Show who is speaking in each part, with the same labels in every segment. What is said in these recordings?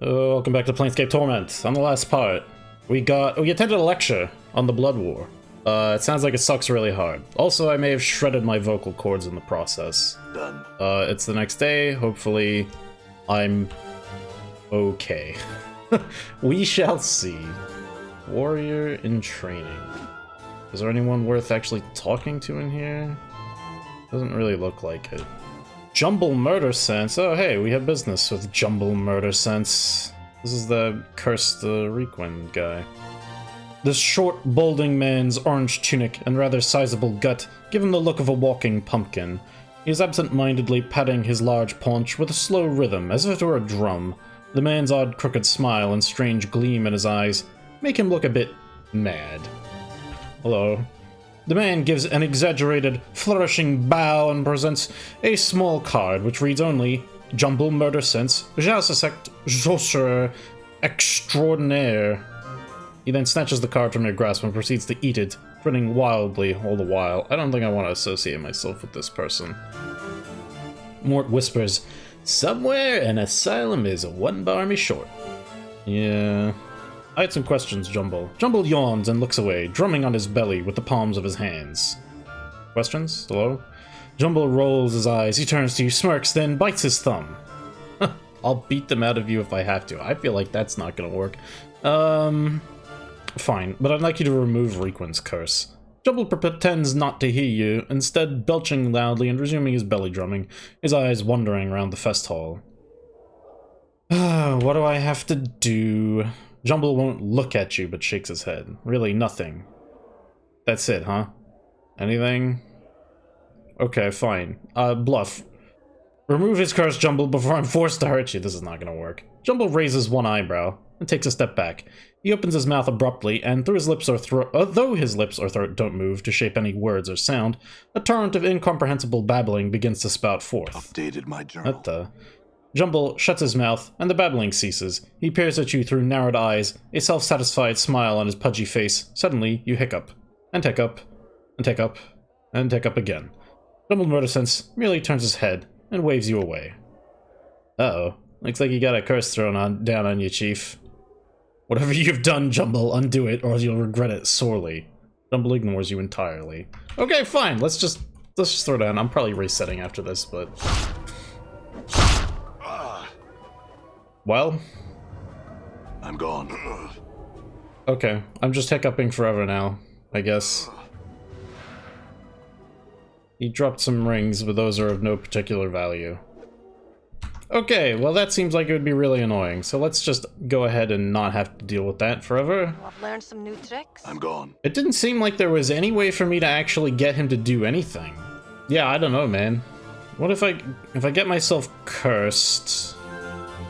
Speaker 1: Welcome back to Planescape Torment. On the last part, we attended a lecture on the Blood War. It sounds like it sucks really hard. Also, I may have shredded my vocal cords in the process.
Speaker 2: Done.
Speaker 1: It's the next day. Hopefully, I'm okay. We shall see. Warrior in training. Is there anyone worth actually talking to in here? Doesn't really look like it. Jumble Murder Sense. Oh, hey, we have business with Jumble Murder Sense. This is the cursed Requin guy. This short, balding man's orange tunic and rather sizable gut give him the look of a walking pumpkin. He is absent-mindedly patting his large paunch with a slow rhythm, as if it were a drum. The man's odd crooked smile and strange gleam in his eyes make him look a bit mad. Hello. The man gives an exaggerated, flourishing bow and presents a small card which reads only, Jumble Murder Sense, Jassect Josser Extraordinaire. He then snatches the card from your grasp and proceeds to eat it, grinning wildly all the while. I don't think I want to associate myself with this person. Mort whispers, somewhere an asylum is one barmy short. Yeah. I had some questions, Jumble. Jumble yawns and looks away, drumming on his belly with the palms of his hands. Questions? Hello? Jumble rolls his eyes, he turns to you, smirks, then bites his thumb. I'll beat them out of you if I have to. I feel like that's not gonna work. Fine, but I'd like you to remove Requin's curse. Jumble pretends not to hear you, instead belching loudly and resuming his belly drumming, his eyes wandering around the fest hall. What do I have to do? Jumble won't look at you, but shakes his head. Really, nothing. That's it, huh? Anything? Okay, fine. Bluff. Remove his curse, Jumble, before I'm forced to hurt you. This is not gonna work. Jumble raises one eyebrow and takes a step back. He opens his mouth abruptly, and through his lips or throat, though his lips or throat don't move to shape any words or sound, a torrent of incomprehensible babbling begins to spout forth.
Speaker 2: Updated my journal.
Speaker 1: Jumble shuts his mouth, and the babbling ceases. He peers at you through narrowed eyes, a self-satisfied smile on his pudgy face. Suddenly, you hiccup, and hiccup, and hiccup, and hiccup again. Jumble Murder Sense merely turns his head and waves you away. Uh-oh. Looks like you got a curse thrown down on you, Chief. Whatever you've done, Jumble, undo it, or you'll regret it sorely. Jumble ignores you entirely. Okay, fine. Let's just throw down. I'm probably resetting after this, but... Well?
Speaker 2: I'm gone.
Speaker 1: Okay, I'm just hiccuping forever now, I guess. He dropped some rings, but those are of no particular value. Okay, well that seems like it would be really annoying, so let's just go ahead and not have to deal with that forever.
Speaker 3: I've learned some new tricks.
Speaker 2: I'm gone.
Speaker 1: It didn't seem like there was any way for me to actually get him to do anything. Yeah, I don't know, man. What if I get myself cursed?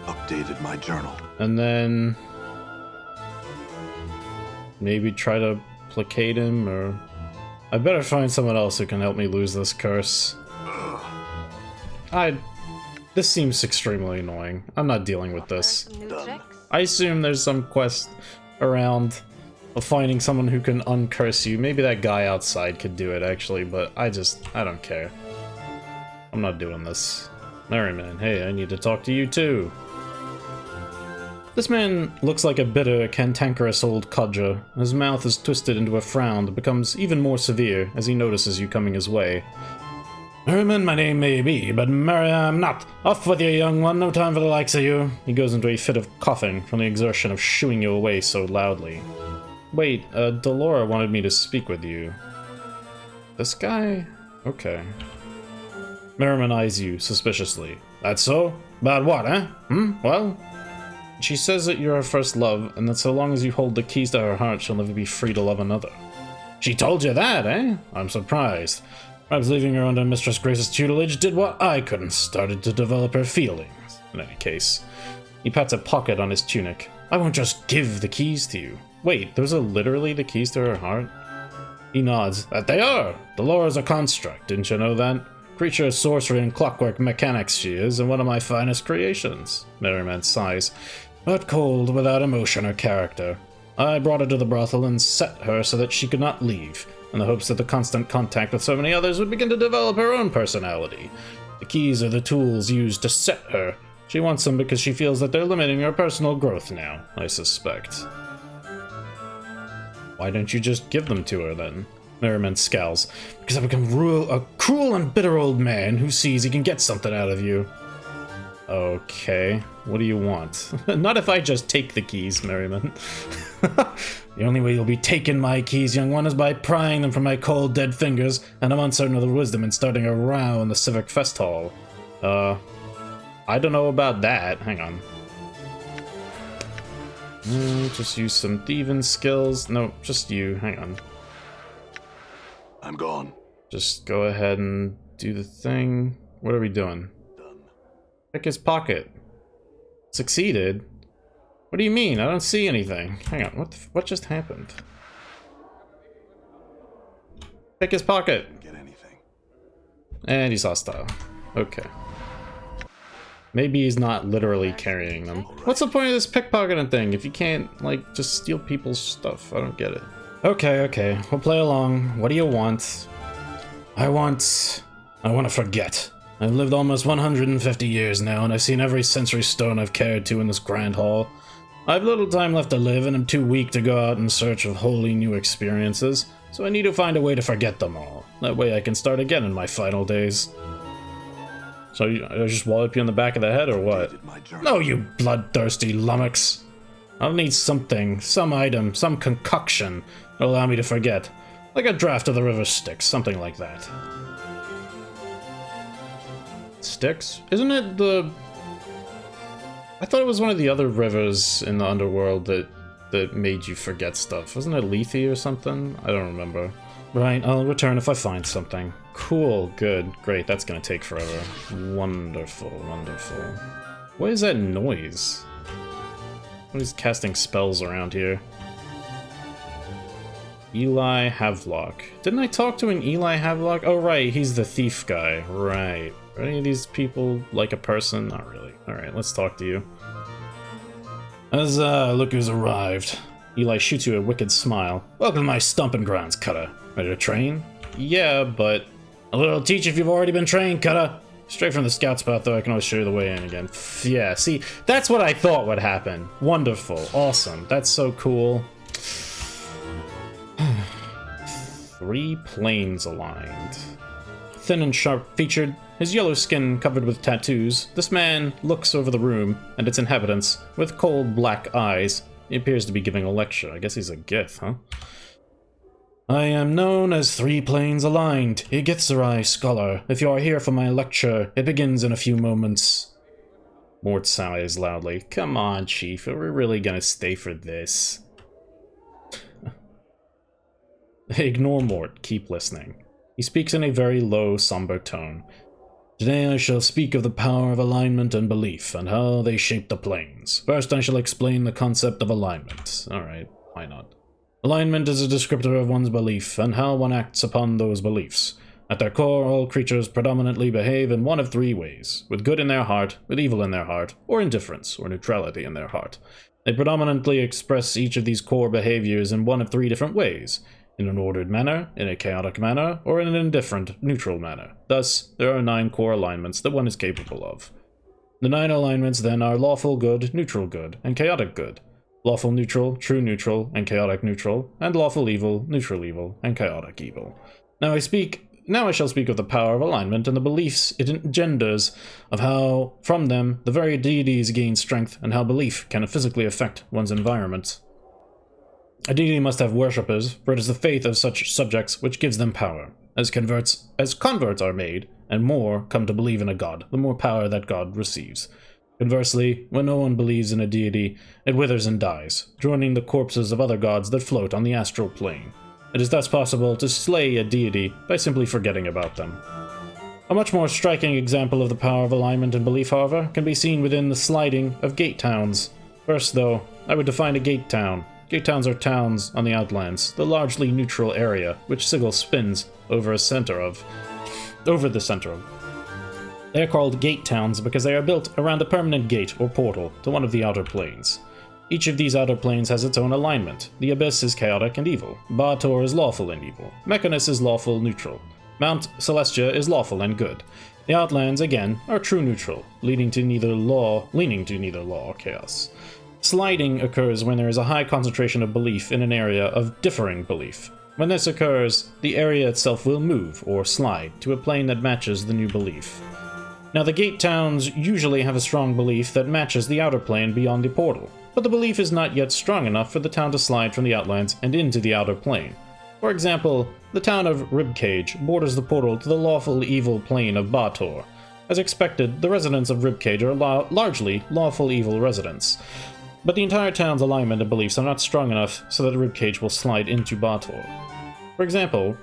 Speaker 2: Updated my journal.
Speaker 1: And then maybe try to placate him, or I better find someone else who can help me lose this curse. This seems extremely annoying. I'm not dealing with this. I assume there's some quest around of finding someone who can uncurse you. Maybe that guy outside could do it, actually, but I don't care. I'm not doing this. Merryman, hey, I need to talk to you too. This man looks like a bitter, cantankerous old codger. His mouth is twisted into a frown that becomes even more severe as he notices you coming his way. Merriman, my name may be, but merry I'm not. Off with you, young one, no time for the likes of you. He goes into a fit of coughing from the exertion of shooing you away so loudly. Wait, Delora wanted me to speak with you. This guy? Okay. Merriman eyes you suspiciously. That's so? About what, eh? Well? She says that you're her first love, and that so long as you hold the keys to her heart, she'll never be free to love another. She told you that, eh? I'm surprised. Perhaps leaving her under Mistress Grace's tutelage did what I couldn't, started to develop her feelings. In any case, he pats a pocket on his tunic. I won't just give the keys to you. Wait, those are literally the keys to her heart? He nods. That they are! Delora's a construct, didn't you know that? Creature of sorcery and clockwork mechanics she is, and one of my finest creations. Merriman sighs. But cold, without emotion or character. I brought her to the brothel and set her so that she could not leave, in the hopes that the constant contact with so many others would begin to develop her own personality. The keys are the tools used to set her She wants them because she feels that they're limiting her personal growth now, I suspect. Why don't you just give them to her, then? Merriman scowls. Because I've become a cruel and bitter old man who sees he can get something out of you. Okay, what do you want? Not if I just take the keys, Merriman. The only way you'll be taking my keys, young one, is by prying them from my cold, dead fingers, and I'm uncertain of the wisdom in starting a row in the Civic Fest Hall. I don't know about that. Hang on. Just use some thieving skills. No, just you. Hang on.
Speaker 2: I'm gone.
Speaker 1: Just go ahead and do the thing. What are we doing?
Speaker 2: Done.
Speaker 1: Pick his pocket. Succeeded? What do you mean? I don't see anything. Hang on, what just happened? Pick his pocket.
Speaker 2: Didn't get anything.
Speaker 1: And he's hostile. Okay. Maybe he's not literally carrying them. What's the point of this pickpocketing thing if you can't, like, just steal people's stuff? I don't get it. Okay, we'll play along. What do you want? I want to forget. I've lived almost 150 years now, and I've seen every sensory stone I've cared to in this grand hall. I've little time left to live, and I'm too weak to go out in search of wholly new experiences, so I need to find a way to forget them all. That way I can start again in my final days. So I just wallop you in the back of the head, or what? No, you bloodthirsty lummox! I'll need something, some item, some concoction to allow me to forget. Like a draft of the river Styx, something like that. Styx? Isn't it the... I thought it was one of the other rivers in the underworld that made you forget stuff. Wasn't it Lethe or something? I don't remember. Right, I'll return if I find something. Cool, good, great, that's gonna take forever. Wonderful, wonderful. What is that noise? What is casting spells around here? Eli Havelock. Didn't I talk to an Eli Havelock? Oh right, he's the thief guy. Right. Are any of these people like a person? Not really. Alright, let's talk to you. Look who's arrived. Eli shoots you a wicked smile. Welcome to my stomping grounds, Cutter. Ready to train? Yeah, but... A little teach if you've already been trained, Cutter. Straight from the scout spot, though, I can always show you the way in again. Yeah, see, that's what I thought would happen. Wonderful. Awesome. That's so cool. 3 planes aligned. Thin and sharp-featured, his yellow skin covered with tattoos, this man looks over the room and its inhabitants with cold black eyes. He appears to be giving a lecture. I guess he's a Gith, huh? I am known as 3 Planes Aligned, a Githzerai scholar. If you are here for my lecture, it begins in a few moments. Mort sighs loudly. Come on, Chief, are we really gonna stay for this? Ignore Mort, keep listening. He speaks in a very low, somber tone. Today I shall speak of the power of alignment and belief, and how they shape the planes. First I shall explain the concept of alignment. Alright, why not? Alignment is a descriptor of one's belief, and how one acts upon those beliefs. At their core, all creatures predominantly behave in one of 3 ways, with good in their heart, with evil in their heart, or indifference or neutrality in their heart. They predominantly express each of these core behaviors in one of 3 different ways. In an ordered manner, in a chaotic manner, or in an indifferent, neutral manner. Thus, there are 9 core alignments that one is capable of. The 9 alignments then are lawful good, neutral good, and chaotic good. Lawful neutral, true neutral, and chaotic neutral, and lawful evil, neutral evil, and chaotic evil. Now I shall speak of the power of alignment and the beliefs it engenders, of how, from them, the very deities gain strength, and how belief can physically affect one's environment. A deity must have worshippers, for it is the faith of such subjects which gives them power. As converts are made, and more come to believe in a god, the more power that god receives. Conversely, when no one believes in a deity, it withers and dies, joining the corpses of other gods that float on the astral plane. It is thus possible to slay a deity by simply forgetting about them. A much more striking example of the power of alignment and belief, however, can be seen within the sliding of gate towns. First, though, I would define a gate town. Gate towns are towns on the Outlands, the largely neutral area which Sigil spins over the center of. They are called gate towns because they are built around a permanent gate or portal to one of the outer planes. Each of these outer planes has its own alignment. The Abyss is chaotic and evil. Baator is lawful and evil. Mechanus is lawful neutral. Mount Celestia is lawful and good. The Outlands, again, are true neutral, leaning to neither law or chaos. Sliding occurs when there is a high concentration of belief in an area of differing belief. When this occurs, the area itself will move, or slide, to a plane that matches the new belief. Now, the gate towns usually have a strong belief that matches the outer plane beyond the portal, but the belief is not yet strong enough for the town to slide from the Outlands and into the outer plane. For example, the town of Ribcage borders the portal to the lawful evil plane of Bator. As expected, the residents of Ribcage are largely lawful evil residents, but the entire town's alignment and beliefs are not strong enough so that Ribcage will slide into Bator. For example,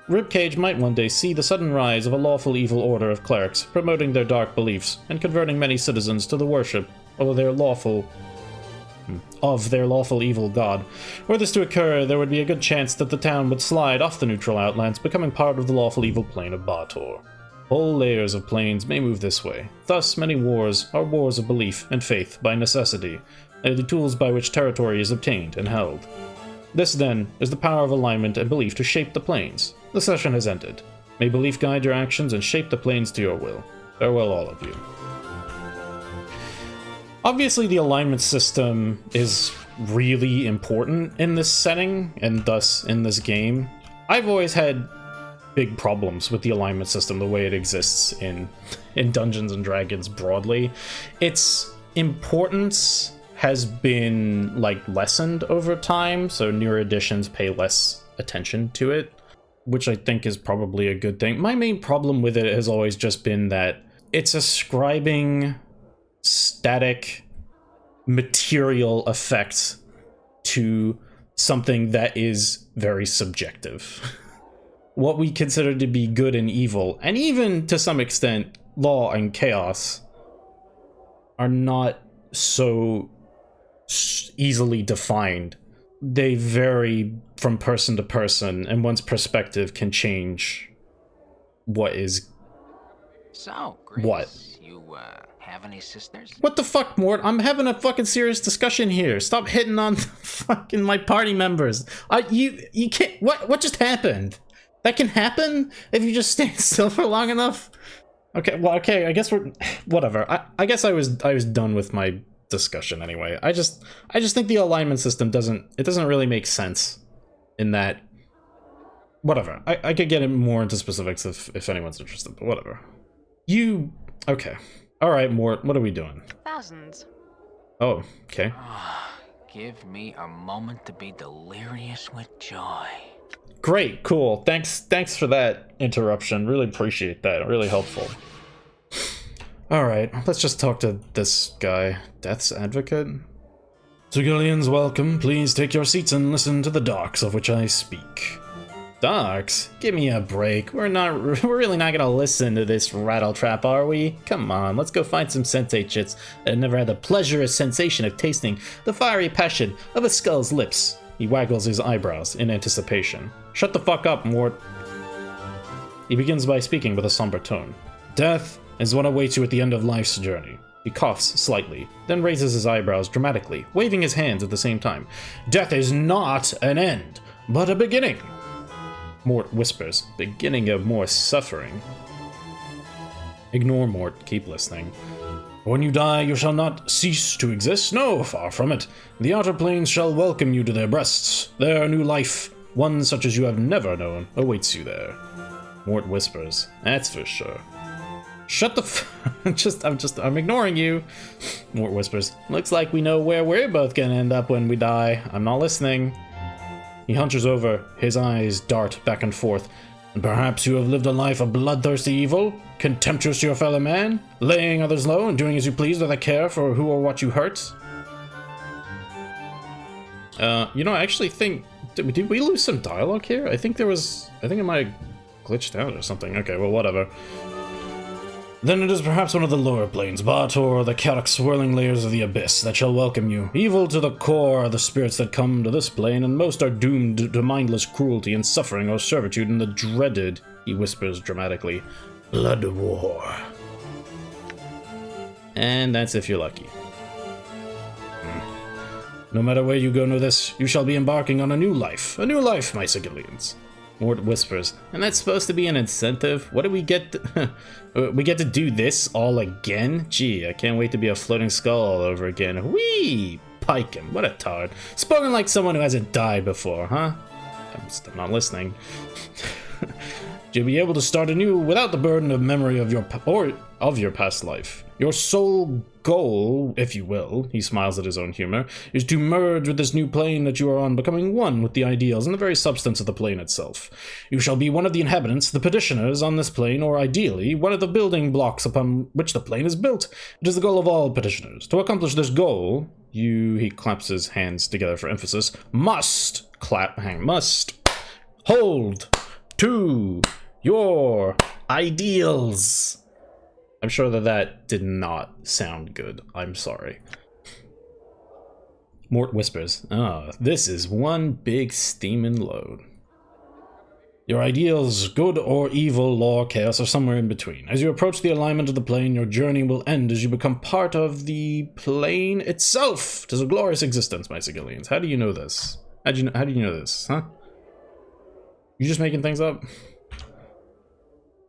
Speaker 1: Ribcage might one day see the sudden rise of a lawful evil order of clerics promoting their dark beliefs and converting many citizens to the worship of their lawful evil god. Were this to occur, there would be a good chance that the town would slide off the neutral Outlands, becoming part of the lawful evil plane of Bator. Whole layers of planes may move this way. Thus, many wars are wars of belief and faith by necessity, and the tools by which territory is obtained and held. This, then, is the power of alignment and belief to shape the planes. The session has ended. May belief guide your actions and shape the planes to your will. Farewell, all of you. Obviously, the alignment system is really important in this setting, and thus in this game. I've always had big problems with the alignment system the way it exists in Dungeons & Dragons broadly. Its importance has been, lessened over time, so newer editions pay less attention to it, which I think is probably a good thing. My main problem with it has always just been that it's ascribing static material effects to something that is very subjective. What we consider to be good and evil, and even to some extent law and chaos, are not so easily defined. They vary from person to person, and one's perspective can change what is
Speaker 3: so, Grace,
Speaker 1: what.
Speaker 3: You have any sisters?
Speaker 1: What the fuck, Mort? I'm having a fucking serious discussion here. Stop hitting on fucking my party members. You can't. What just happened? That can happen if you just stand still for long enough. Okay, well, okay. I guess we're whatever. I guess I was done with my discussion anyway. I just think the alignment system doesn't really make sense in that. Whatever. I could get more into specifics if anyone's interested, but whatever. Okay. All right, Mort. What are we doing?
Speaker 4: Thousands.
Speaker 1: Oh, okay.
Speaker 3: Give me a moment to be delirious with joy.
Speaker 1: Great, cool. Thanks for that interruption. Really appreciate that. Really helpful. Alright, let's just talk to this guy. Death's Advocate? Civilians, welcome. Please take your seats and listen to the darks of which I speak. Darks? Give me a break. We're really not gonna listen to this rattletrap, are we? Come on, let's go find some sensei chits that have never had the pleasurous sensation of tasting the fiery passion of a skull's lips. He waggles his eyebrows in anticipation. Shut the fuck up, Mort. He begins by speaking with a somber tone. Death is what awaits you at the end of life's journey. He coughs slightly, then raises his eyebrows dramatically, waving his hands at the same time. Death is not an end, but a beginning. Mort whispers, beginning of more suffering. Ignore Mort, keep listening. When you die, you shall not cease to exist. No, far from it. The outer planes shall welcome you to their breasts. Their new life, one such as you have never known, awaits you there. Mort whispers, that's for sure. Shut the I'm ignoring you. Mort whispers, looks like we know where we're both gonna end up when we die. I'm not listening. He hunches over, his eyes dart back and forth. And perhaps you have lived a life of bloodthirsty evil, contemptuous to your fellow man, laying others low and doing as you please without care for who or what you hurt. I actually think, did we lose some dialogue here? I think it might have glitched out or something. Okay, well, whatever. Then it is perhaps one of the lower planes, Bator, the chaotic swirling layers of the abyss, that shall welcome you. Evil to the core are the spirits that come to this plane, and most are doomed to mindless cruelty and suffering or servitude in the dreaded, he whispers dramatically, blood war. And that's if you're lucky. No matter where you go, know this, you shall be embarking on a new life, my Sigillians. Mort whispers, and that's supposed to be an incentive? What do we get we get to do this all again? Gee, I can't wait to be a floating skull all over again. Whee! Pike him, what a tard. Spoken like someone who hasn't died before, huh? I'm still not listening. You'll be able to start anew without the burden of memory of your past life. Your sole goal, if you will, he smiles at his own humor, is to merge with this new plane that you are on, becoming one with the ideals and the very substance of the plane itself. You shall be one of the inhabitants, the petitioners on this plane, or ideally, one of the building blocks upon which the plane is built. It is the goal of all petitioners. To accomplish this goal, he claps his hands together for emphasis, must hold to your ideals. I'm sure that did not sound good. I'm sorry. Mort whispers, this is one big steaming load. Your ideals, good or evil, law, chaos, or somewhere in between. As you approach the alignment of the plane, your journey will end as you become part of the plane itself. 'Tis a glorious existence, my Sigillians. How do you know this? How do you know this, huh? You just making things up?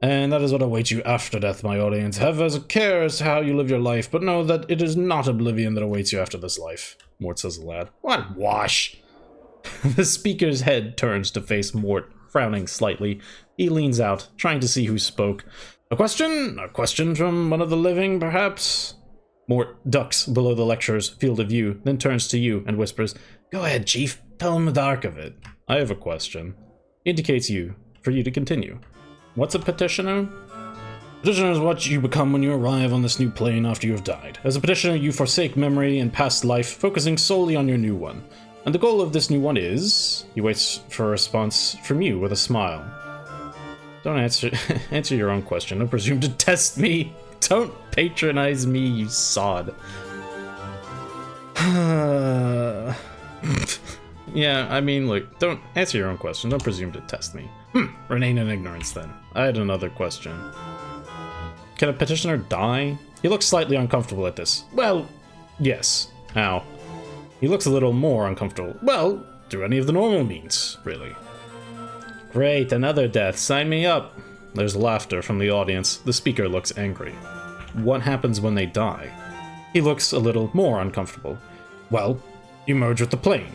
Speaker 1: And that is what awaits you after death, my audience. Have as a care as to how you live your life, but know that it is not oblivion that awaits you after this life. Mort says aloud. What wash? The speaker's head turns to face Mort, frowning slightly. He leans out, trying to see who spoke. A question? A question from one of the living, perhaps? Mort ducks below the lecturer's field of view, then turns to you and whispers, Go ahead, Chief. Tell him the dark of it. I have a question. He indicates for you to continue. What's a petitioner? Petitioner is what you become when you arrive on this new plane after you have died. As a petitioner, you forsake memory and past life, focusing solely on your new one. And the goal of this new one is... He waits for a response from you with a smile. Don't answer your own question. Don't presume to test me. Don't patronize me, you sod. Yeah, I mean, look, don't answer your own question. Don't presume to test me. Remain in ignorance, then. I had another question. Can a petitioner die? He looks slightly uncomfortable at this. Well, yes. How? He looks a little more uncomfortable. Well, through any of the normal means, really. Great, another death. Sign me up. There's laughter from the audience. The speaker looks angry. What happens when they die? He looks a little more uncomfortable. Well, you merge with the plane.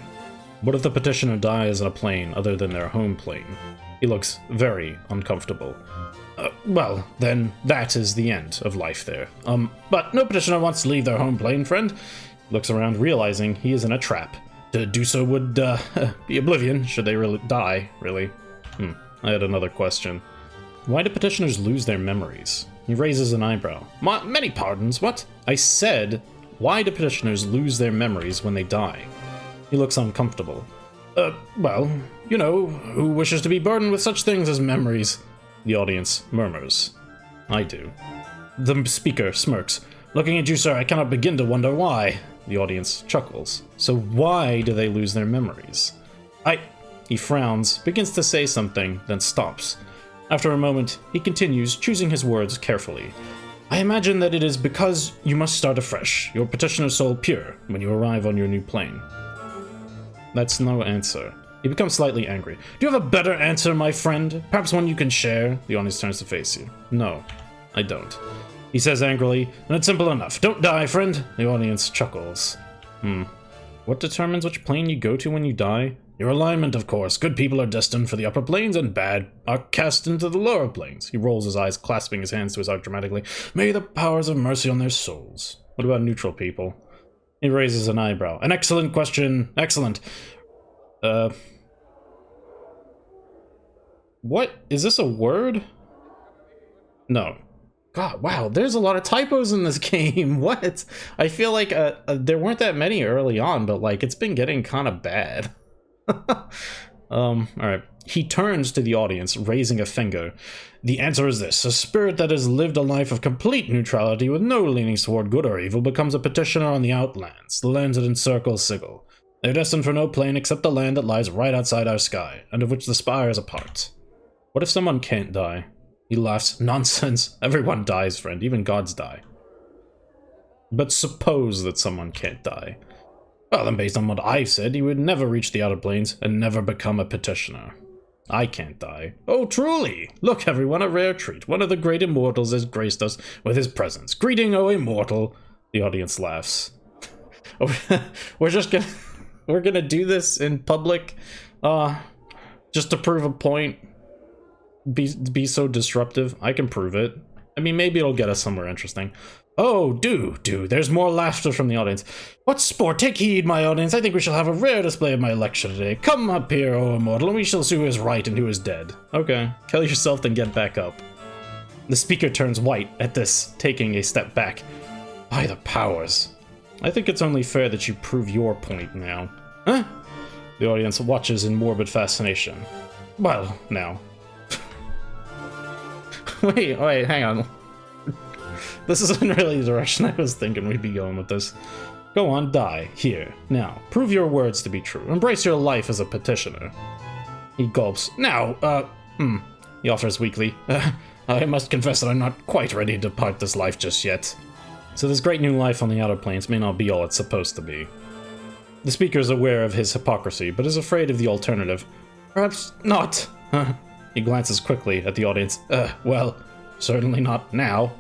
Speaker 1: What if the petitioner dies on a plane other than their home plane? He looks very uncomfortable. Well, then that is the end of life there. But no petitioner wants to leave their home plane, friend. He looks around, realizing he is in a trap. To do so would, be oblivion, should they really die, really. I had another question. Why do petitioners lose their memories? He raises an eyebrow. Many pardons, what? I said, why do petitioners lose their memories when they die? He looks uncomfortable. Well, you know, who wishes to be burdened with such things as memories? The audience murmurs. I do. The speaker smirks. Looking at you, sir, I cannot begin to wonder why. The audience chuckles. So why do they lose their memories? He frowns, begins to say something, then stops. After a moment, he continues, choosing his words carefully. I imagine that it is because you must start afresh, your petitioner's soul pure, when you arrive on your new plane. That's no answer. He becomes slightly angry. Do you have a better answer, my friend? Perhaps one you can share? The audience turns to face you. No, I don't. He says angrily, and it's simple enough. Don't die, friend. The audience chuckles. What determines which plane you go to when you die? Your alignment, of course. Good people are destined for the upper planes, and bad are cast into the lower planes. He rolls his eyes, clasping his hands to his heart dramatically. May the powers have mercy on their souls. What about neutral people? He raises an eyebrow. An excellent question. Excellent. What? Is this a word? No. God, wow, there's a lot of typos in this game. What? I feel like there weren't that many early on, but like it's been getting kind of bad. Alright. He turns to the audience, raising a finger. The answer is this. A spirit that has lived a life of complete neutrality with no leanings toward good or evil becomes a petitioner on the outlands, the lands that encircle Sigil. They are destined for no plane except the land that lies right outside our sky, and of which the spire is a part. What if someone can't die? He laughs. Nonsense. Everyone dies, friend. Even gods die. But suppose that someone can't die. Well, then based on what I've said, he would never reach the outer planes and never become a petitioner. I can't die. Oh, truly! Look, everyone, a rare treat. One of the great immortals has graced us with his presence. Greeting, O immortal! The audience laughs. We're gonna do this in public, just to prove a point. Be so disruptive. I can prove it. I mean, maybe it'll get us somewhere interesting. Oh, do. There's more laughter from the audience. What sport? Take heed, my audience. I think we shall have a rare display of my lecture today. Come up here, O immortal, and we shall see who is right and who is dead. Okay. Kill yourself, then get back up. The speaker turns white at this, taking a step back. By the powers. I think it's only fair that you prove your point now. Huh? The audience watches in morbid fascination. Well, now. wait, hang on. This isn't really the direction I was thinking we'd be going with this. Go on, die. Here. Now. Prove your words to be true. Embrace your life as a petitioner. He gulps. Now, He offers weakly. I must confess that I'm not quite ready to part this life just yet. So this great new life on the Outer Planes may not be all it's supposed to be. The speaker is aware of his hypocrisy, but is afraid of the alternative. Perhaps not. He glances quickly at the audience. Well, certainly not now.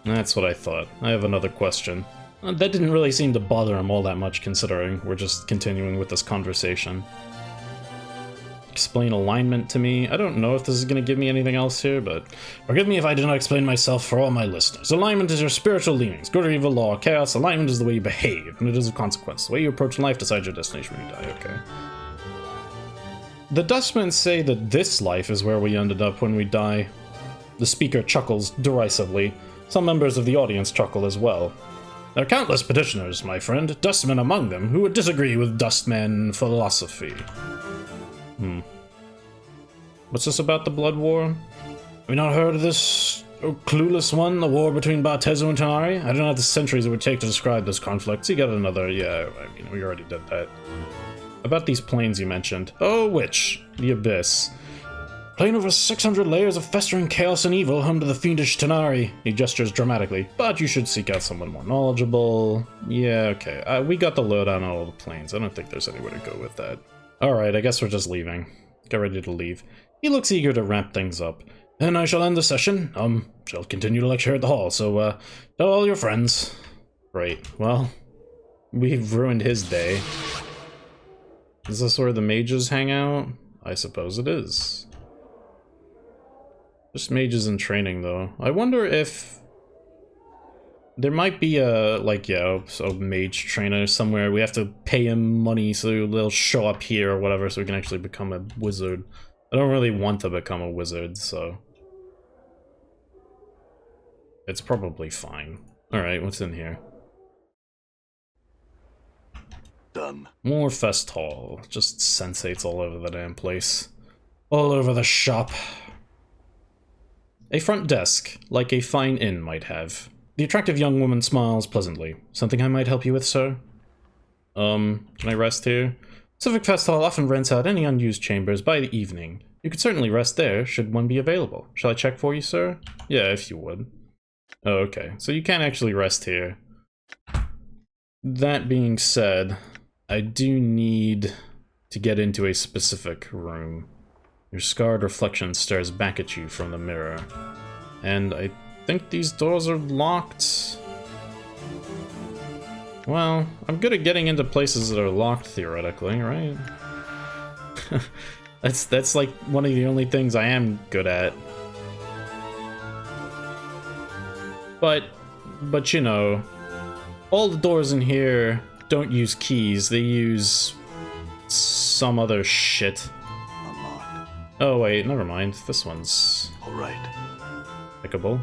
Speaker 1: That's what I thought. I have another question. That didn't really seem to bother him all that much, considering we're just continuing with this conversation. Explain alignment to me. I don't know if this is going to give me anything else here, but forgive me if I do not explain myself for all my listeners. Alignment is your spiritual leanings, good or evil, law, chaos. Alignment is the way you behave, and it is a consequence. The way you approach life decides your destination when you die. Okay. The Dustmen say that this life is where we ended up when we die. The speaker chuckles derisively. Some members of the audience chuckle as well. There are countless petitioners, my friend, Dustmen among them, who would disagree with Dustman philosophy. What's this about the Blood War? Have you not heard of this clueless one, the war between Bartezo and Tanari? I don't know how the centuries it would take to describe this conflict. So you got another, yeah, I mean, we already did that. About these planes you mentioned. Oh, which? The Abyss. Plane over 600 layers of festering chaos and evil, home to the fiendish Tanari. He gestures dramatically. But you should seek out someone more knowledgeable. Yeah, okay. We got the lowdown on all the planes. I don't think there's anywhere to go with that. Alright, I guess we're just leaving. Get ready to leave. He looks eager to wrap things up. And I shall end the session. Shall continue to lecture at the hall, so, tell all your friends. Great. Well, we've ruined his day. Is this where the mages hang out? I suppose it is. Just mages in training, though. I wonder if there might be a, like, yeah, a mage trainer somewhere. We have to pay him money so they'll show up here or whatever so we can actually become a wizard. I don't really want to become a wizard, so it's probably fine. Alright, what's in here?
Speaker 2: Done.
Speaker 1: More Fest Hall. Just sensates all over the damn place. All over the shop. A front desk, like a fine inn might have. The attractive young woman smiles pleasantly. Something I might help you with, sir? Can I rest here? Civic Fest Hall often rents out any unused chambers by the evening. You could certainly rest there, should one be available. Shall I check for you, sir? Yeah, if you would. Oh, okay. So you can actually rest here. That being said, I do need to get into a specific room. Your scarred reflection stares back at you from the mirror. And I think these doors are locked. Well, I'm good at getting into places that are locked, theoretically, right? That's like one of the only things I am good at. But you know, all the doors in here don't use keys, they use some other shit.
Speaker 2: Unlocked.
Speaker 1: Oh wait, never mind. This one's
Speaker 2: All right.
Speaker 1: pickable.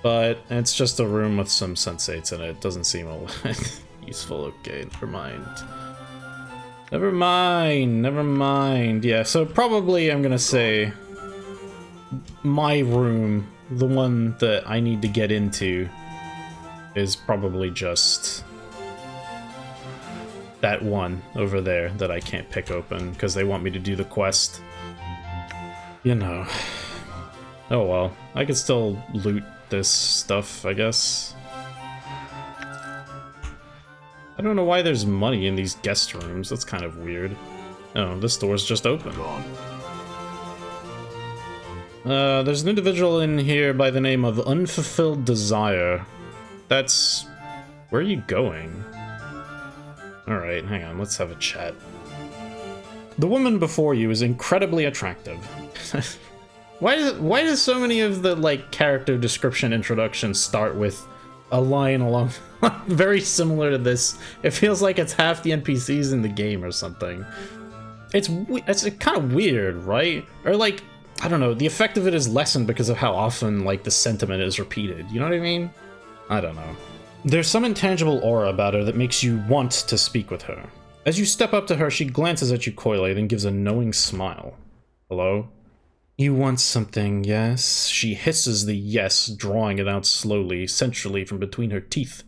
Speaker 1: But it's just a room with some sensates in it. Doesn't seem all useful. Okay, never mind. Never mind. Yeah, so probably I'm gonna say my room, the one that I need to get into, is probably just that one over there that I can't pick open because they want me to do the quest. You know. Oh well, I could still loot this stuff, I guess. I don't know why there's money in these guest rooms, that's kind of weird. Oh, this door's just open.
Speaker 2: Gone.
Speaker 1: There's an individual in here by the name of Unfulfilled Desire. That's... Where are you going? Alright, hang on, let's have a chat. The woman before you is incredibly attractive. Why does so many of the, like, character description introductions start with a line along... very similar to this. It feels like it's half the NPCs in the game or something. It's kind of weird, right? Or, like, I don't know, the effect of it is lessened because of how often, like, the sentiment is repeated. You know what I mean? I don't know. There's some intangible aura about her that makes you want to speak with her. As you step up to her, she glances at you coyly, then gives a knowing smile. Hello? You want something, yes? She hisses the yes, drawing it out slowly, centrally from between her teeth.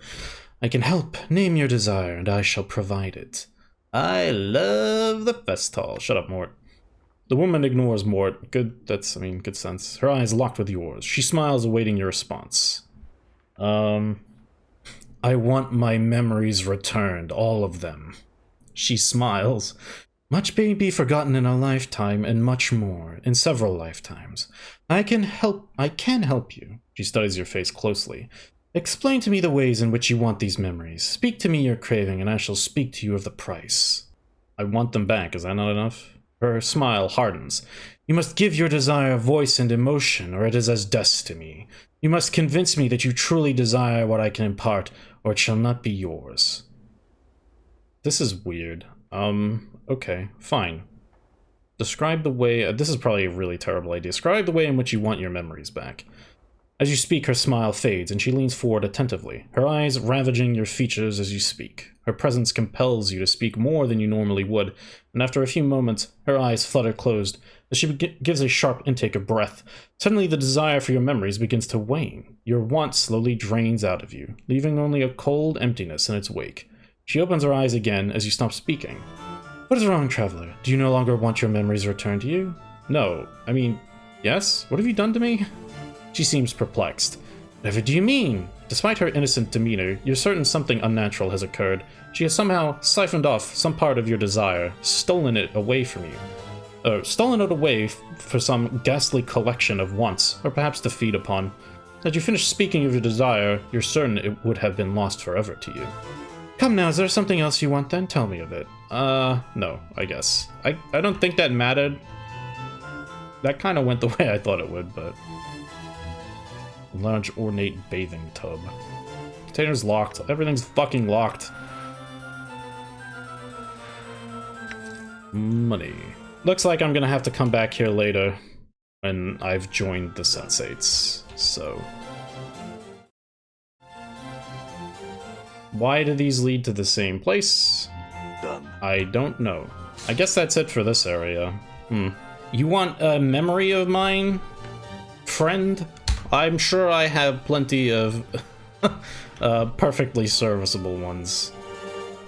Speaker 1: I can help. Name your desire, and I shall provide it. I love the Festal. Shut up, Mort. The woman ignores Mort. Good, good sense. Her eyes locked with yours. She smiles, awaiting your response. I want my memories returned, all of them. She smiles. Much may be forgotten in a lifetime, and much more, in several lifetimes. I can help you. She studies your face closely. Explain to me the ways in which you want these memories. Speak to me your craving, and I shall speak to you of the price. I want them back, is that not enough? Her smile hardens. You must give your desire voice and emotion, or it is as dust to me. You must convince me that you truly desire what I can impart, or it shall not be yours. This is weird. Okay, fine. Describe the way... this is probably a really terrible idea. Describe the way in which you want your memories back. As you speak, her smile fades, and she leans forward attentively, her eyes ravaging your features as you speak. Her presence compels you to speak more than you normally would, and after a few moments, her eyes flutter closed. As she gives a sharp intake of breath, suddenly the desire for your memories begins to wane. Your want slowly drains out of you, leaving only a cold emptiness in its wake. She opens her eyes again as you stop speaking. What is wrong, traveler? Do you no longer want your memories returned to you? No. I mean, yes? What have you done to me? She seems perplexed. Whatever do you mean? Despite her innocent demeanor, you're certain something unnatural has occurred. She has somehow siphoned off some part of your desire, stolen it away from you. Stolen it away for some ghastly collection of wants, or perhaps to feed upon. As you finish speaking of your desire, you're certain it would have been lost forever to you. Come now, is there something else you want then? Tell me of it. No, I guess. I don't think that mattered. That kind of went the way I thought it would, but... Large ornate bathing tub. Container's locked. Everything's fucking locked. Money. Looks like I'm gonna have to come back here later when I've joined the Sensates, so... Why do these lead to the same place?
Speaker 2: Done.
Speaker 1: I don't know. I guess that's it for this area. You want a memory of mine, friend? I'm sure I have plenty of perfectly serviceable ones.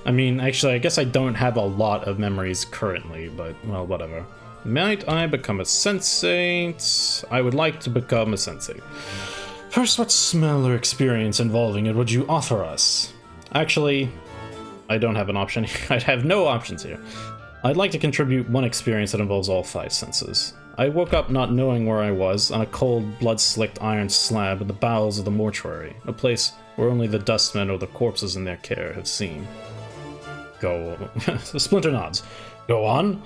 Speaker 1: I mean, actually, I guess I don't have a lot of memories currently, but, well, whatever. Might I become a sensate? I would like to become a sensate. First, what smell or experience involving it would you offer us? Actually, I don't have an option. I'd have no options here. I'd like to contribute one experience that involves all 5 senses. I woke up not knowing where I was, on a cold, blood-slicked iron slab in the bowels of the mortuary, a place where only the dustmen or the corpses in their care have seen. Go... Splinter nods. Go on.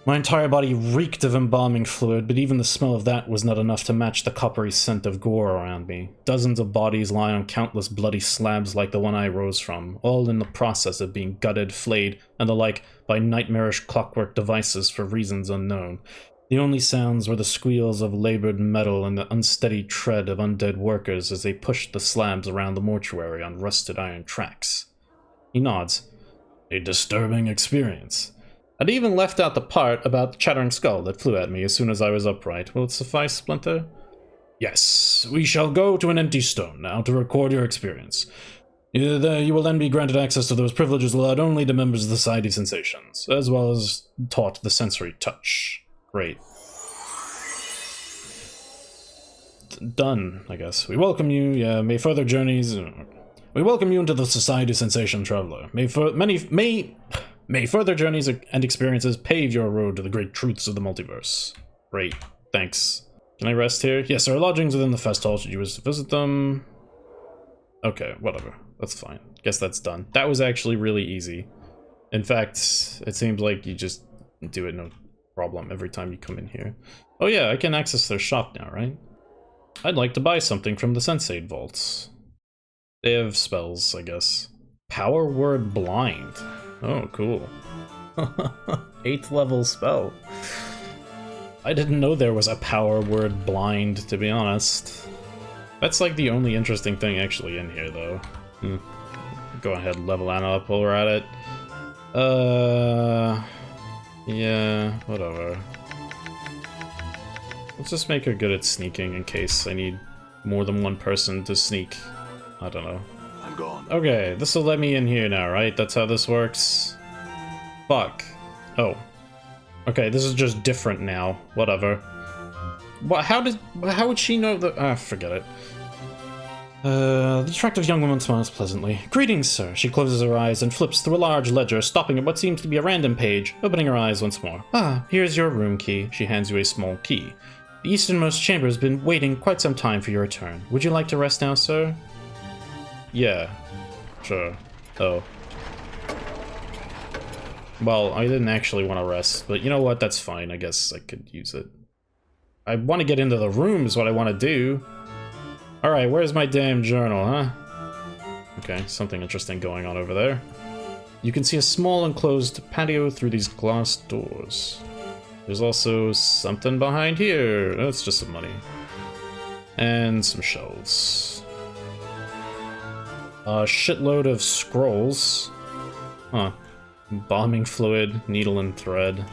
Speaker 1: My entire body reeked of embalming fluid, but even the smell of that was not enough to match the coppery scent of gore around me. Dozens of bodies lie on countless bloody slabs like the one I rose from, all in the process of being gutted, flayed, and the like by nightmarish clockwork devices for reasons unknown. The only sounds were the squeals of labored metal and the unsteady tread of undead workers as they pushed the slabs around the mortuary on rusted iron tracks. He nods. A disturbing experience. I'd even left out the part about the chattering skull that flew at me as soon as I was upright. Will it suffice, Splinter? Yes, we shall go to an empty stone now to record your experience. You will then be granted access to those privileges allowed only to members of the Society of Sensations, as well as taught the sensory touch. Great. Done, I guess. We welcome you, may further journeys... We welcome you into the Society of Sensation Traveler. May May further journeys and experiences pave your road to the great truths of the multiverse. Great, thanks. Can I rest here? Yes, there are lodgings within the fest hall should you wish to visit them. Okay, whatever. That's fine. Guess that's done. That was actually really easy. In fact, it seems like you just do it no problem every time you come in here. Oh yeah, I can access their shop now, right? I'd like to buy something from the Sensate vaults. They have spells, I guess. Power Word Blind. Oh, cool. 8th level spell. I didn't know there was a Power Word Blind, to be honest. That's like the only interesting thing actually in here, though. Go ahead and level Anna up while we're at it. Yeah, whatever. Let's just make her good at sneaking in case I need more than one person to sneak. I don't know.
Speaker 2: I'm gone.
Speaker 1: Okay, this will let me in here now, right? That's how this works? Fuck. Oh. Okay, this is just different now. Whatever. What? How would she know that? Ah, forget it. The attractive young woman smiles pleasantly. Greetings, sir. She closes her eyes and flips through a large ledger, stopping at what seems to be a random page, opening her eyes once more. Ah, here's your room key. She hands you a small key. The easternmost chamber has been waiting quite some time for your return. Would you like to rest now, sir? Yeah. Sure. Oh. Well, I didn't actually want to rest, but you know what? That's fine. I guess I could use it. I want to get into the room is what I want to do. Alright, where's my damn journal, huh? Okay, something interesting going on over there. You can see a small enclosed patio through these glass doors. There's also something behind here. That's just some money. And some shelves. A shitload of scrolls. Huh. Bombing fluid, needle and thread.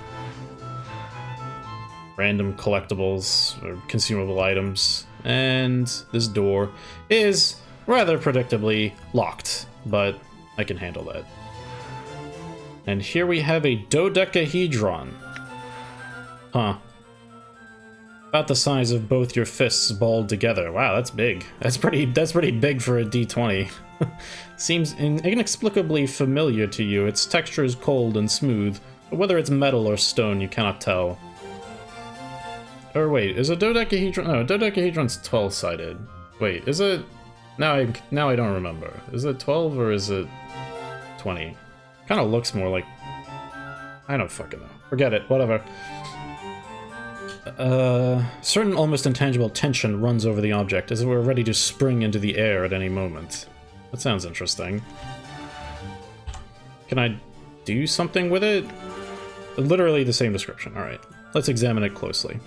Speaker 1: Random collectibles, or consumable items. And this door is rather predictably locked, but I can handle that. And here we have a dodecahedron. Huh. About the size of both your fists balled together. Wow, that's big. That's pretty big for a D20. Seems inexplicably familiar to you. Its texture is cold and smooth, but whether it's metal or stone, you cannot tell. Or wait, is a dodecahedron? No, a dodecahedron's 12-sided. Wait, is it? Now I don't remember. Is it 12 or is it 20? Kind of looks more like. I don't fucking know. Forget it. Whatever. Certain almost intangible tension runs over the object, as if it were ready to spring into the air at any moment. That sounds interesting. Can I do something with it? Literally the same description. Alright, let's examine it closely.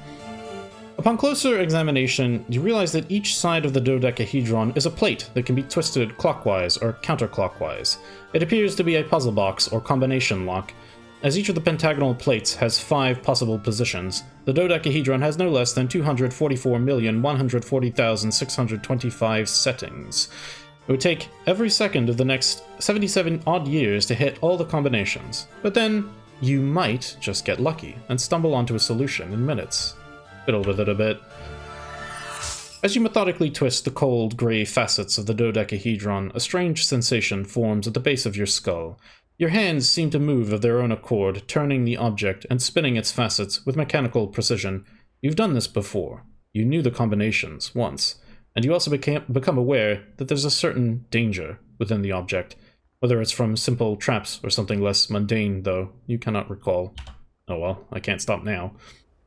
Speaker 1: Upon closer examination, you realize that each side of the dodecahedron is a plate that can be twisted clockwise or counterclockwise. It appears to be a puzzle box or combination lock. As each of the pentagonal plates has 5 possible positions, the dodecahedron has no less than 244,140,625 settings. It would take every second of the next 77 odd years to hit all the combinations, but then you might just get lucky and stumble onto a solution in minutes. Fiddle with it a bit. As you methodically twist the cold, grey facets of the dodecahedron, a strange sensation forms at the base of your skull. Your hands seem to move of their own accord, turning the object and spinning its facets with mechanical precision. You've done this before. You knew the combinations once, and you also become aware that there's a certain danger within the object. Whether it's from simple traps or something less mundane, though, you cannot recall. Oh well, I can't stop now.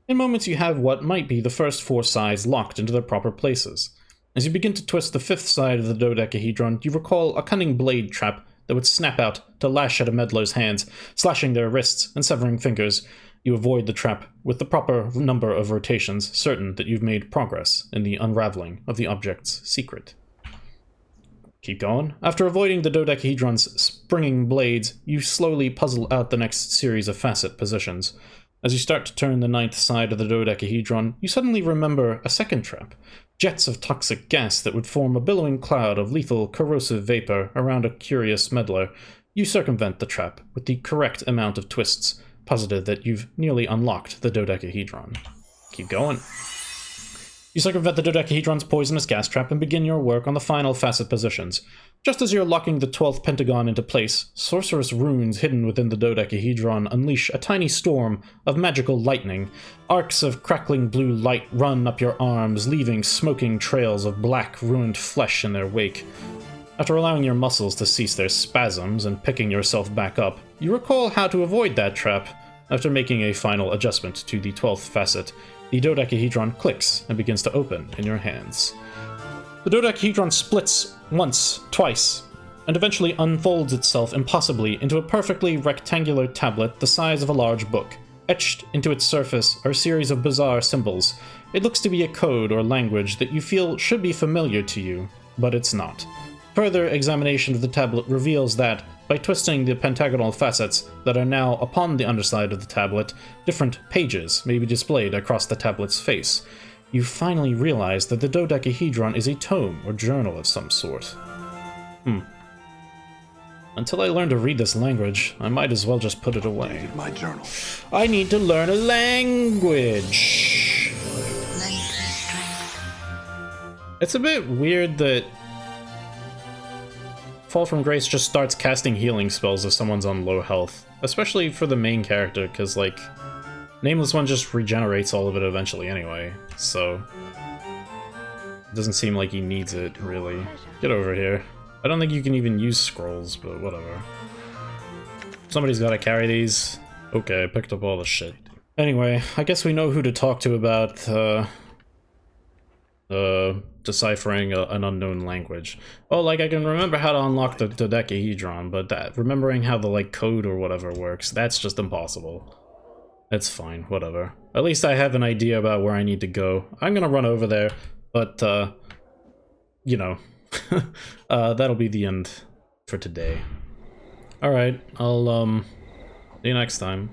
Speaker 1: In moments you have what might be the first 4 sides locked into their proper places. As you begin to twist the 5th side of the dodecahedron, you recall a cunning blade trap that would snap out to lash at a meddler's hands, slashing their wrists and severing fingers. You avoid the trap with the proper number of rotations, certain that you've made progress in the unraveling of the object's secret. Keep going. After avoiding the dodecahedron's springing blades, you slowly puzzle out the next series of facet positions. As you start to turn the 9th side of the dodecahedron, you suddenly remember a second trap. Jets of toxic gas that would form a billowing cloud of lethal, corrosive vapor around a curious meddler. You circumvent the trap with the correct amount of twists, positive that you've nearly unlocked the dodecahedron. Keep going. You circumvent the dodecahedron's poisonous gas trap and begin your work on the final facet positions. Just as you're locking the 12th pentagon into place, sorcerous runes hidden within the dodecahedron unleash a tiny storm of magical lightning. Arcs of crackling blue light run up your arms, leaving smoking trails of black, ruined flesh in their wake. After allowing your muscles to cease their spasms and picking yourself back up, you recall how to avoid that trap. After making a final adjustment to the 12th facet, the dodecahedron clicks and begins to open in your hands. The dodecahedron splits once, twice, and eventually unfolds itself impossibly into a perfectly rectangular tablet the size of a large book. Etched into its surface are a series of bizarre symbols. It looks to be a code or language that you feel should be familiar to you, but it's not. Further examination of the tablet reveals that, by twisting the pentagonal facets that are now upon the underside of the tablet, different pages may be displayed across the tablet's face. You finally realize that the dodecahedron is a tome or journal of some sort. Until I learn to read this language, I might as well just put it away.
Speaker 2: My journal.
Speaker 1: I need to learn a language! It's a bit weird that Fall from Grace just starts casting healing spells if someone's on low health. Especially for the main character, because, like, Nameless One just regenerates all of it eventually anyway, so it doesn't seem like he needs it, really. Get over here. I don't think you can even use scrolls, but whatever. Somebody's gotta carry these. Okay, I picked up all the shit. Anyway, I guess we know who to talk to about, deciphering an unknown language. Oh, like, I can remember how to unlock the dodecahedron, but remembering how the, like, code or whatever works, that's just impossible. It's fine, whatever. At least I have an idea about where I need to go. I'm gonna run over there, but, you know, that'll be the end for today. Alright, I'll, see you next time.